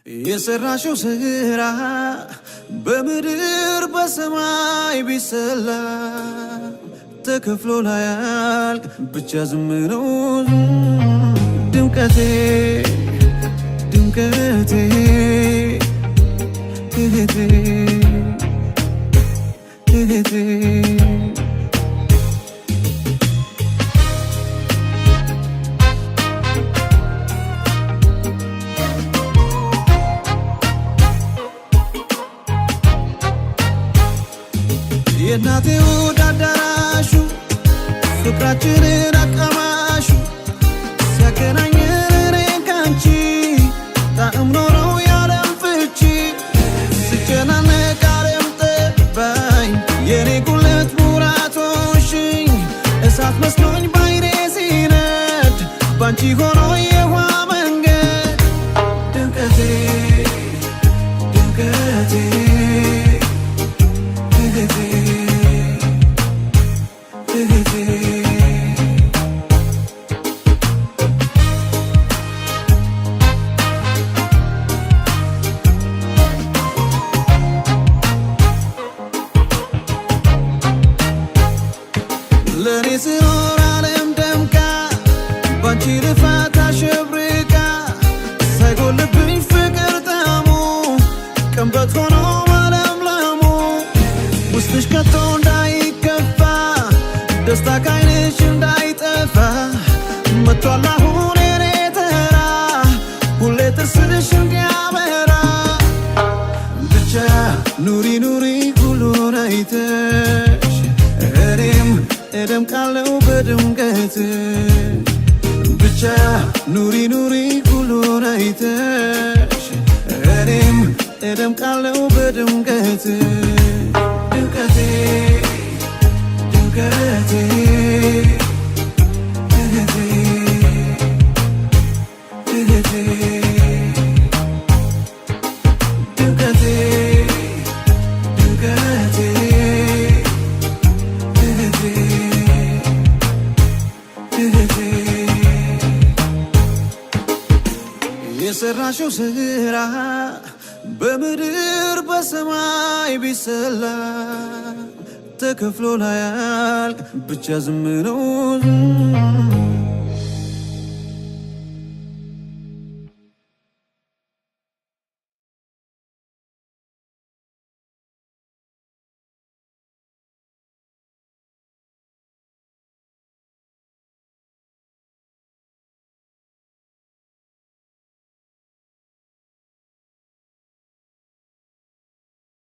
የሰራሽው ስራ በምድር በሰማይ ቢሰላ ተከፍሎ ላያልቅ ብቻ ዝም ነው ድምቀቴ ድምቀቴ እህቴ እህቴ የናቴ ወዳዳራሹ ፍቅራችንን አቀማሹ ሲያገናኘን እኔን ካንቺ ጣዕም ኖረው ያለም ፍቺ ስጨናነቅ ዓለም ጠባኝ የኔ ጉለት ሙራቶሽኝ እሳት መስሎኝ ባይኔ ሲነድ ባንቺ ሆኖ የውሃ መንገድ ድምቀቴ ድምቀቴ ለኔ ስኖር ዓለም ደምቃ ባንቺ ልፋት አሸብርቃ ሳይጎልብኝ ፍቅር ጣዕሙ ቀንበት ሆኖ ማለምለሙ ውስጥሽ ከቶ እንዳይከፋ ደስታ ካይንሽ እንዳይጠፋ መጥቷል አሁን የኔ ተራ ሁሌ ጥርስሽ እንዲያበራ ብቻ ኑሪ ኑሪ ሁሉን አይተሽ እደምቃለሁ በድምቀት ብቻ ኑሪ ኑሪ ሁሉን አይተሽ እኔም እደምቃለሁ በድምቀት ድምቀቴ ድምቀቴ እህቴ እህቴ ድምቀቴ ድምቀቴ የሰራሽው ስራ በምድር በሰማይ ቢሰላ ተከፍሎ ላያልቅ ብቻ ዝም ነው